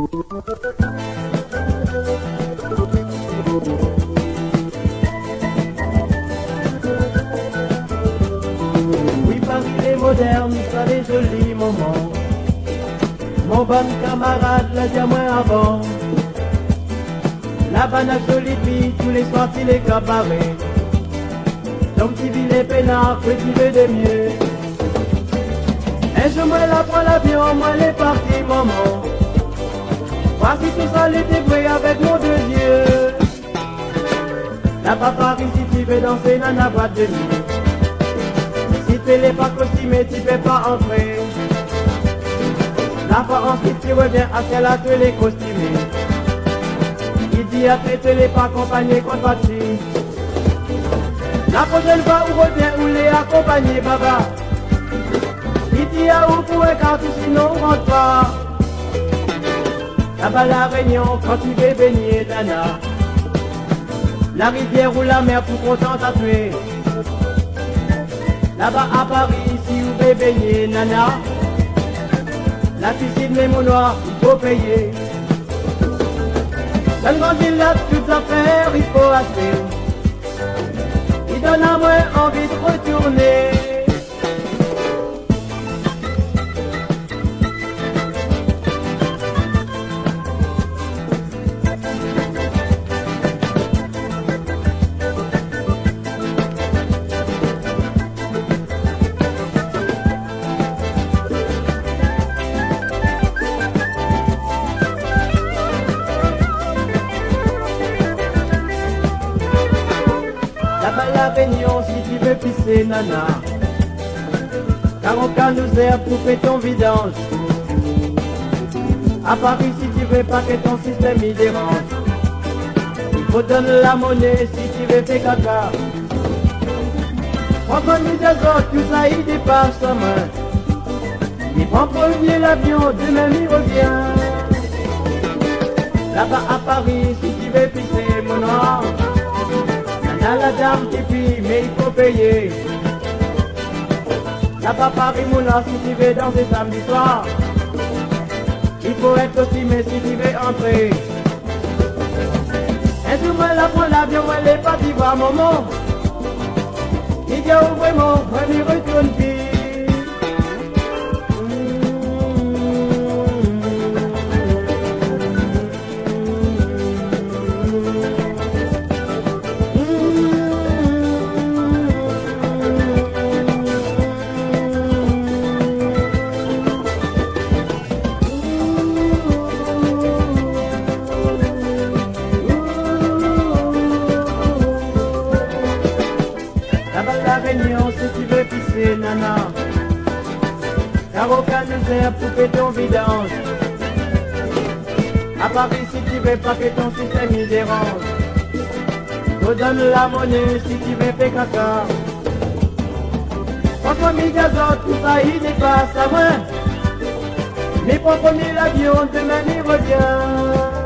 Oui, Paris est moderne, ça des jolis moments. Mon bon camarade l'a dit à moi avant. La banane jolie fille, tous les soirs il est cabaret. Donc tu vis les peinards, que tu veux de mieux. Un jour moi la prends l'avion, moi elle est partie maman. Voici tout ça l'été vrai avec mon deux yeux. Là-bas Paris si tu veux danser dans la boîte de nuit. Si tu n'es pas costumé, tu peux pas entrer. La fois ensuite tu reviens à celle là tu les costumé. Il dit après tu n'es pas accompagné contre vas-tu. La prochaine fois où revient où les accompagné baba. Il dit à où pour un quart sinon on rentre pas. Là-bas la Réunion quand tu veux baigner nana. La rivière ou la mer pour content à tuer. Là-bas à Paris si vous voulez baigner nana. La piscine les mots noirs, il faut payer. Dans le grand village, toutes affaires, il faut acheter. Il donne à moi envie de retourner. Là-bas la Réunion si tu veux pisser nana. Car on can nous air pour faire ton vidange. À Paris si tu veux pas que ton système y dérange. Il faut donner la monnaie si tu veux faire caca. Prends comme des autres, tout ça il dépasse sa main. Il prend premier l'avion, demain il revient. Là-bas à Paris si tu veux pisser mon nom. Là la dame qui prie, mais il faut payer. Là-bas Paris Moulin, si tu veux danser samedi soir. Il faut être aussi, mais si tu veux entrer. Un jour, moi, la prends l'avion, elle est partie voir maman. Il dit, oh vraiment, on y retourne vite. La Réunion si tu veux pisser nana. Car aucun ne sert pour que ton vidange. À Paris si tu veux pas que ton système y dérange. Te donne la monnaie si tu veux faire caca. Franchement mille gazons, tout ça il dépasse à moi. Mais prends premier l'avion, demain il revient.